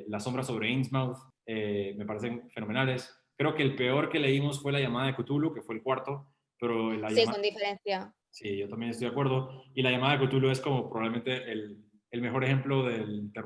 La sombra sobre Innsmouth me parecen fenomenales. Creo que el peor que leímos fue La llamada de Cthulhu, que fue el cuarto, pero la Sí, llamada, con diferencia. sí, yo también estoy de acuerdo. Y La llamada de Cthulhu es como probablemente el mejor ejemplo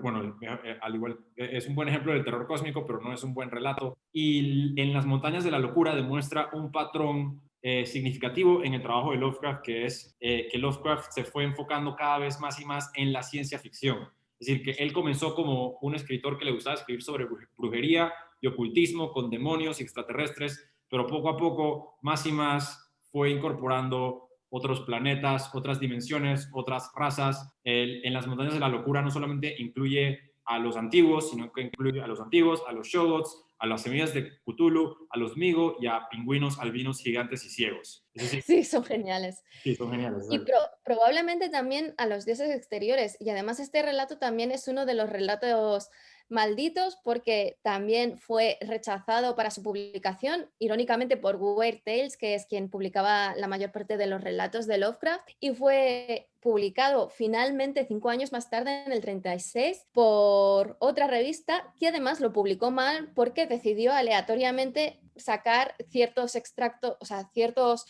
bueno, al igual, es un buen ejemplo del terror cósmico, pero no es un buen relato. Y En las montañas de la locura demuestra un patrón significativo en el trabajo de Lovecraft, que es que Lovecraft se fue enfocando cada vez más y más en la ciencia ficción. Es decir, que él comenzó como un escritor que le gustaba escribir sobre brujería y ocultismo con demonios y extraterrestres, pero poco a poco, más y más, fue incorporando otros planetas, otras dimensiones, otras razas. En las montañas de la locura no solamente incluye a los antiguos, sino que incluye a los antiguos, a los Shoggoths, a las semillas de Cthulhu, a los Migo y a pingüinos, albinos, gigantes y ciegos. Es decir, Sí, son geniales. sí, son geniales. Y probablemente también a los dioses exteriores. Y además este relato también es uno de los relatos malditos porque también fue rechazado para su publicación, irónicamente por Weird Tales, que es quien publicaba la mayor parte de los relatos de Lovecraft, y fue publicado finalmente 5 años más tarde, en el 36, por otra revista que además lo publicó mal porque decidió aleatoriamente sacar ciertos extractos, o sea, ciertos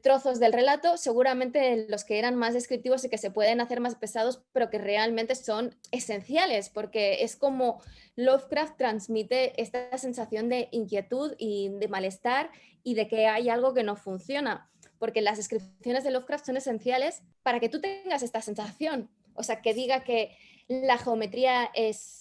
trozos del relato, seguramente los que eran más descriptivos y que se pueden hacer más pesados, pero que realmente son esenciales, porque es como Lovecraft transmite esta sensación de inquietud y de malestar y de que hay algo que no funciona, porque las descripciones de Lovecraft son esenciales para que tú tengas esta sensación, o sea, que diga que la geometría es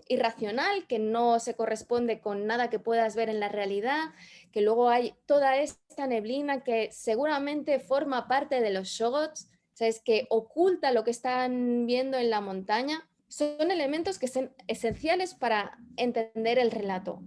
irracional, que no se corresponde con nada que puedas ver en la realidad, que luego hay toda esta neblina que seguramente forma parte de los Shoggoths, ¿sabes? Que oculta lo que están viendo en la montaña. Son elementos que son esenciales para entender el relato,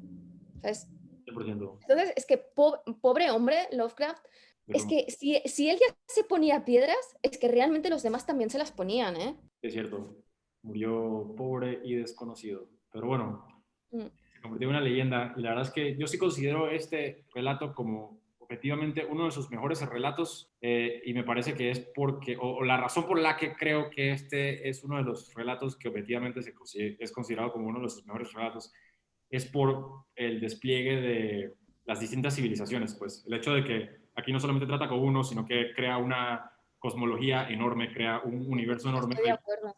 ¿sabes? 100%. Entonces, es que pobre hombre, Lovecraft, es que si él ya se ponía piedras, es que realmente los demás también se las ponían, ¿eh? Es cierto, murió pobre y desconocido. Pero bueno, Mm. se convirtió en una leyenda y la verdad es que yo sí considero este relato como objetivamente uno de sus mejores relatos y me parece que es porque, o la razón por la que creo que este es uno de los relatos que objetivamente es considerado como uno de sus mejores relatos, es por el despliegue de las distintas civilizaciones. Pues el hecho de que aquí no solamente trata con uno, sino que crea una cosmología enorme, crea un universo enorme. Estoy de acuerdo.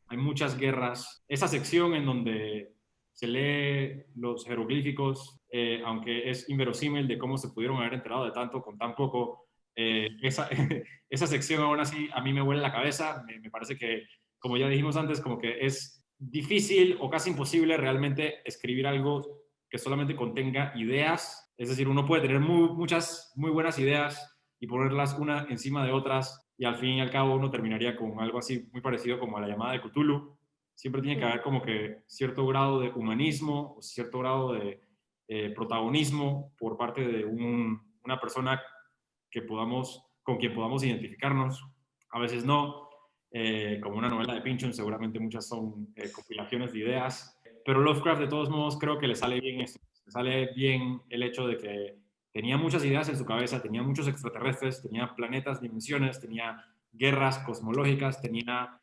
Hay muchas guerras. Esa sección en donde se lee los jeroglíficos, aunque es inverosímil de cómo se pudieron haber enterado de tanto con tan poco, esa, esa sección aún así a mí me huele la cabeza. Me parece que, como ya dijimos antes, como que es difícil o casi imposible realmente escribir algo que solamente contenga ideas. Es decir, uno puede tener muchas muy buenas ideas y ponerlas una encima de otras y al fin y al cabo uno terminaría con algo así muy parecido como a La llamada de Cthulhu. Siempre tiene que Mm. haber como que cierto grado de humanismo o cierto grado de protagonismo por parte de una persona con quien podamos identificarnos. A veces no, como una novela de Pynchon, seguramente muchas son compilaciones de ideas, pero Lovecraft de todos modos creo que le sale bien esto, le sale bien el hecho de que tenía muchas ideas en su cabeza, tenía muchos extraterrestres, tenía planetas, dimensiones, tenía guerras cosmológicas, tenía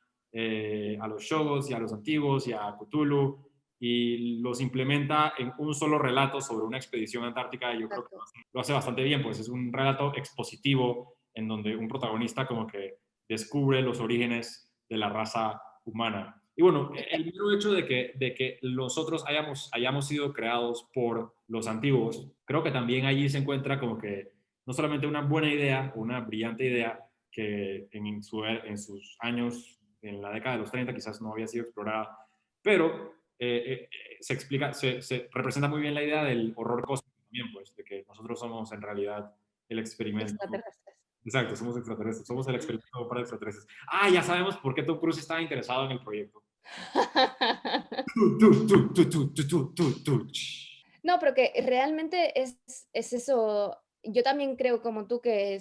a los Shoggoths y a los antiguos y a Cthulhu y los implementa en un solo relato sobre una expedición antártica y yo creo que Exacto. lo hace bastante bien, pues es un relato expositivo en donde un protagonista como que descubre los orígenes de la raza humana. Y bueno, el mero hecho de que nosotros hayamos sido creados por los antiguos, creo que también allí se encuentra como que no solamente una buena idea, una brillante idea que en sus años, en la década de los 30 quizás no había sido explorada, pero se explica, se representa muy bien la idea del horror cósmico también, pues, de que nosotros somos en realidad el experimento. Extraterrestres. Exacto, somos extraterrestres, somos el experimento para extraterrestres. Ah, ya sabemos por qué Tom Cruise estaba interesado en el proyecto. No, pero que realmente es eso. Yo también creo como tú que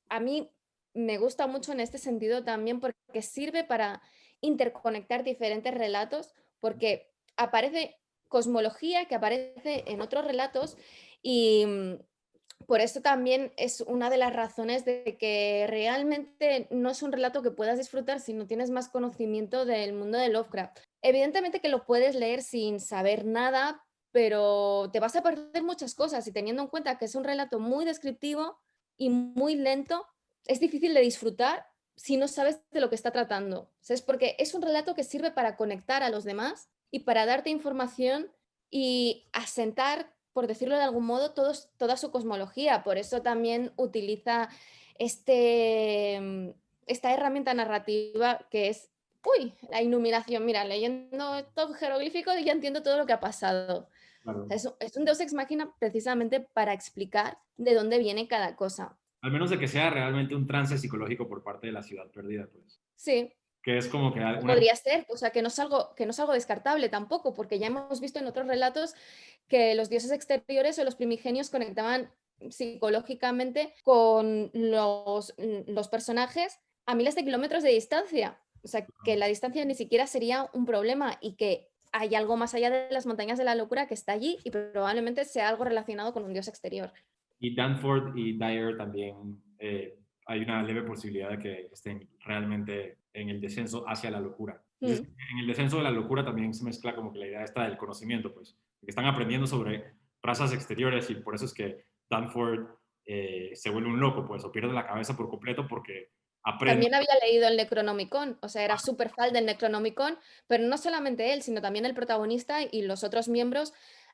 a mí me gusta mucho en este sentido también porque sirve para interconectar diferentes relatos, porque aparece cosmología que aparece en otros relatos y por eso también es una de las razones de que realmente no es un relato que puedas disfrutar si no tienes más conocimiento del mundo de Lovecraft. Evidentemente que lo puedes leer sin saber nada, pero te vas a perder muchas cosas y teniendo en cuenta que es un relato muy descriptivo y muy lento, es difícil de disfrutar si no sabes de lo que está tratando. ¿Sabes? Porque es un relato que sirve para conectar a los demás y para darte información y asentar, por decirlo de algún modo, toda su cosmología. Por eso también utiliza esta herramienta narrativa que es, la iluminación. Mira, leyendo estos jeroglíficos ya entiendo todo lo que ha pasado. Claro. Es un Deus Ex Machina precisamente para explicar de dónde viene cada cosa. Al menos de que sea realmente un trance psicológico por parte de la ciudad perdida, pues. Sí, Que es como que una... podría ser, o sea, que no es algo descartable tampoco, porque ya hemos visto en otros relatos que los dioses exteriores o los primigenios conectaban psicológicamente con los personajes a miles de kilómetros de distancia. O sea, que la distancia ni siquiera sería un problema y que hay algo más allá de las montañas de la locura que está allí y probablemente sea algo relacionado con un dios exterior. Y Danforth y Dyer también hay una leve posibilidad de que estén realmente en el descenso hacia la locura. Entonces, en el descenso de la locura también se mezcla como que la idea esta del conocimiento, pues, que están aprendiendo sobre razas exteriores y por eso es que Danforth se vuelve un loco, pues, o pierde la cabeza por completo porque aprende. También había leído el Necronomicon, o sea, era súper fan del Necronomicon, pero no solamente él, sino también el protagonista y los otros miembros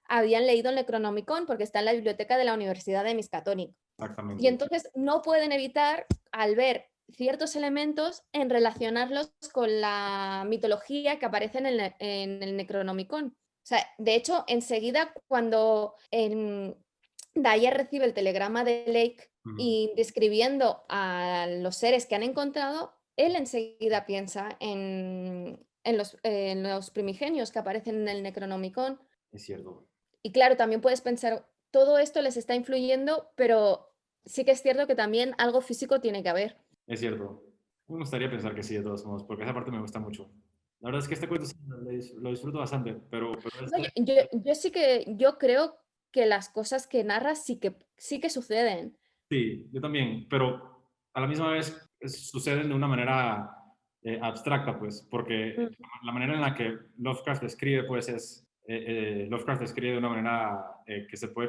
habían leído el Necronomicon porque está en la biblioteca de la Universidad de Miskatonic. Y Exactamente. entonces no pueden evitar, al ver ciertos elementos, en relacionarlos con la mitología que aparece en el Necronomicon. O sea, de hecho, enseguida cuando Dyer recibe el telegrama de Lake Ujú. y describiendo a los seres que han encontrado, él enseguida piensa en los primigenios que aparecen en el Necronomicon. Es cierto. Y claro, también puedes pensar, todo esto les está influyendo, pero sí que es cierto que también algo físico tiene que haber. Es cierto. Me gustaría pensar que sí, de todos modos, porque esa parte me gusta mucho. La verdad es que este cuento sí, lo disfruto bastante, pero No, yo sí que yo creo que las cosas que narras sí que suceden. sí, yo también, pero a la misma vez suceden de una manera abstracta, pues, porque Mm. la manera en la que Lovecraft escribe, pues, Lovecraft escribe de una manera que se puede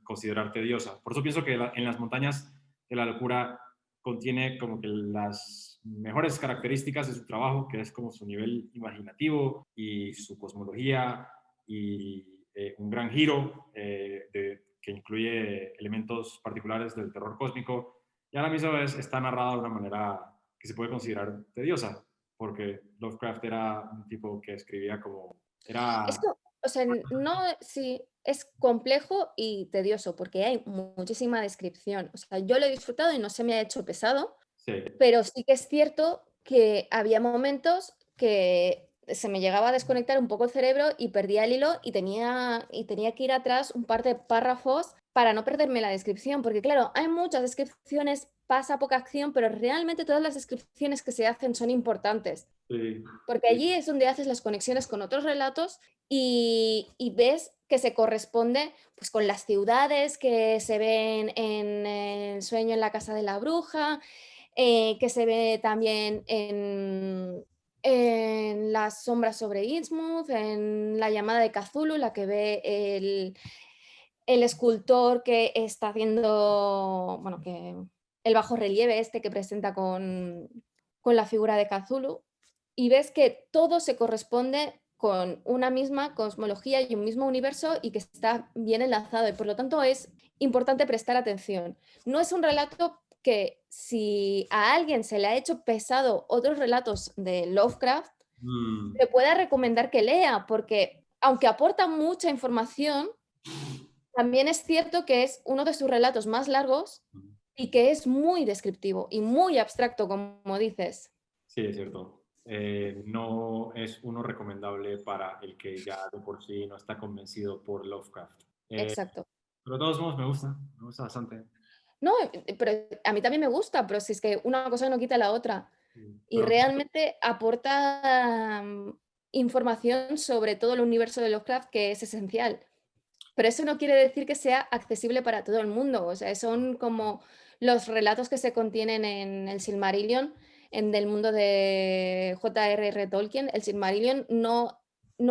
considerar tediosa. Por eso pienso que en las montañas de la locura contiene como que las mejores características de su trabajo, que es como su nivel imaginativo y su cosmología y un gran giro que incluye elementos particulares del terror cósmico y a la misma vez está narrada de una manera que se puede considerar tediosa, porque Lovecraft era un tipo que escribía como... Es Era... que, o sea, no, sí, es complejo y tedioso porque hay muchísima descripción. O sea, yo lo he disfrutado y no se me ha hecho pesado, Sí, pero sí que es cierto que había momentos que se me llegaba a desconectar un poco el cerebro y perdía el hilo y tenía que ir atrás un par de párrafos para no perderme la descripción, porque claro, hay muchas descripciones, pasa poca acción, pero realmente todas las descripciones que se hacen son importantes. sí, Porque allí es donde haces las conexiones con otros relatos y ves que se corresponde pues, con las ciudades que se ven en El sueño en la casa de la bruja, que se ve también en Las sombras sobre Innsmouth, en La llamada de Cthulhu, la que ve el escultor que está haciendo, bueno, que el bajo relieve este que presenta con la figura de Cthulhu, y ves que todo se corresponde con una misma cosmología y un mismo universo y que está bien enlazado y por lo tanto es importante prestar atención. No es un relato que si a alguien se le ha hecho pesado otros relatos de Lovecraft, mm, le pueda recomendar que lea, porque aunque aporta mucha información, también es cierto que es uno de sus relatos más largos y que es muy descriptivo y muy abstracto, como dices. Sí, es cierto. No es uno recomendable para el que ya de por sí no está convencido por Lovecraft. Exacto. Pero de todos modos me gusta bastante. No, pero a mí también me gusta, pero si es que una cosa no quita la otra. Y Pero, realmente aporta información sobre todo el universo de Lovecraft que es esencial. Pero eso no quiere decir que sea accesible para todo el mundo. O sea, son como los relatos que se contienen en el Silmarillion, del mundo de J.R.R. Tolkien. El Silmarillion no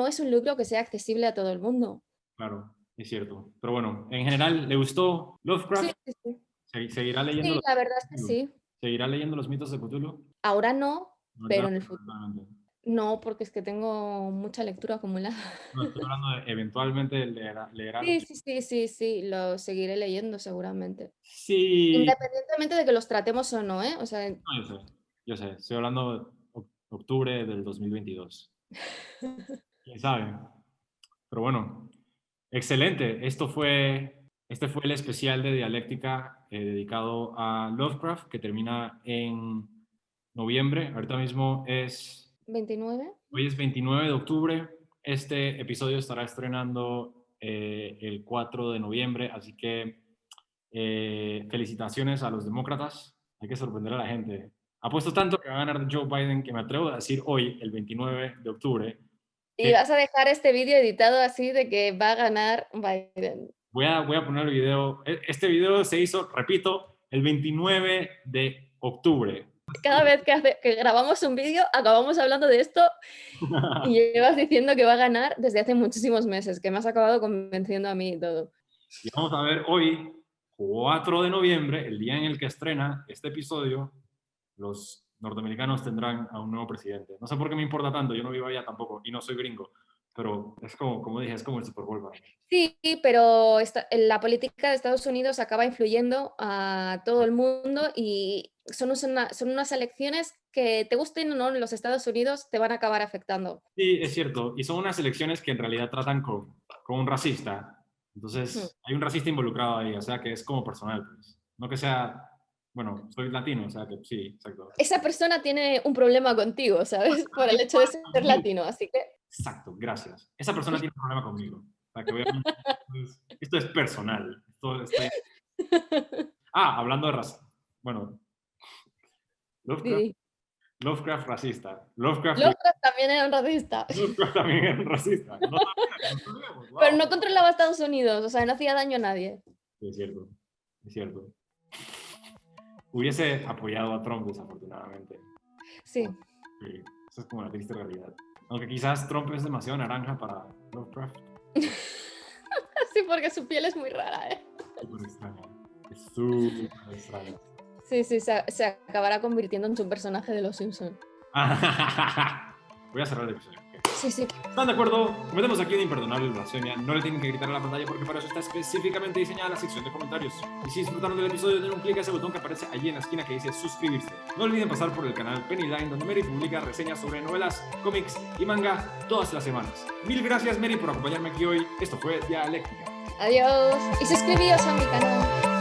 es un libro que sea accesible a todo el mundo. claro, es cierto. Pero bueno, en general, ¿le gustó Sí, Lovecraft? sí, sí. ¿Seguirá leyendo Sí, los la verdad es que Cthulhu? sí. ¿Seguirá leyendo los mitos de Cthulhu? Ahora no, Ahorita pero no, en el futuro. totalmente. No, porque es que tengo mucha lectura acumulada. No, estoy hablando de eventualmente leerá los... Sí, sí, sí, sí, sí, lo seguiré leyendo seguramente. Sí, Independientemente de que los tratemos o no, ¿eh? O sea, no, yo sé, estoy hablando de octubre del 2022. ¿Quién sabe? Pero bueno, excelente. Este fue el especial de Dialéctica dedicado a Lovecraft, que termina en noviembre. Ahorita mismo ¿29? hoy es 29 de octubre. Este episodio estará estrenando el 4 de noviembre, así que felicitaciones a los demócratas. Hay que sorprender a la gente. Apuesto tanto que va a ganar Joe Biden que me atrevo a decir hoy, el 29 de octubre, Y que vas a dejar este vídeo editado así de que va a ganar Biden. voy a poner el video. Este video se hizo, repito, el 29 de octubre. Cada vez que grabamos un vídeo, acabamos hablando de esto y llevas diciendo que va a ganar desde hace muchísimos meses, que me has acabado convenciendo a mí y todo. Y vamos a ver hoy, 4 de noviembre, el día en el que estrena este episodio, los norteamericanos tendrán a un nuevo presidente. No sé por qué me importa tanto, yo no vivo allá tampoco y no soy gringo, pero es como dije, es como el Super Bowl para mí. Sí, pero la política de Estados Unidos acaba influyendo a todo el mundo y son unas elecciones que te gusten o no en los Estados Unidos te van a acabar afectando. Sí, es cierto, y son unas elecciones que en realidad tratan con un racista, Hmm. entonces hay un racista involucrado ahí, o sea que es como personal, pues. No que sea, bueno, soy latino, o sea que sí, exacto. Esa persona tiene un problema contigo, ¿sabes? Por el hecho de ser latino, así que... Exacto, gracias. Esa persona tiene un problema conmigo. Para que vean, esto es personal. Hablando de raza. Bueno, Lovecraft, Sí. Lovecraft racista. Lovecraft, Lovecraft también era un racista, Lovecraft también era un racista. No sabíamos, pero wow. no controlaba a Estados Unidos, o sea, no hacía daño a nadie. Sí, es cierto, es cierto. Hubiese apoyado a Trump, desafortunadamente. Sí. Sí, eso es como la triste realidad. Aunque quizás Trump es demasiado naranja para Lovecraft. Sí, porque su piel es muy rara, ¿eh? Súper extraño. Es súper extraño. Sí, sí, se acabará convirtiendo en su personaje de Los Simpsons. Voy a cerrar el episodio. Sí, sí. ¿Están de acuerdo? Cometemos aquí una imperdonable blasfemia. No le tienen que gritar a la pantalla porque para eso está específicamente diseñada la sección de comentarios. Y si disfrutaron del episodio, den un clic a ese botón que aparece allí en la esquina que dice suscribirse. No olviden pasar por el canal Pennyline, donde Mary publica reseñas sobre novelas, cómics y manga todas las semanas. Mil gracias, Mary, por acompañarme aquí hoy. Esto fue Dialéctica. Adiós. Y suscribíos a mi canal.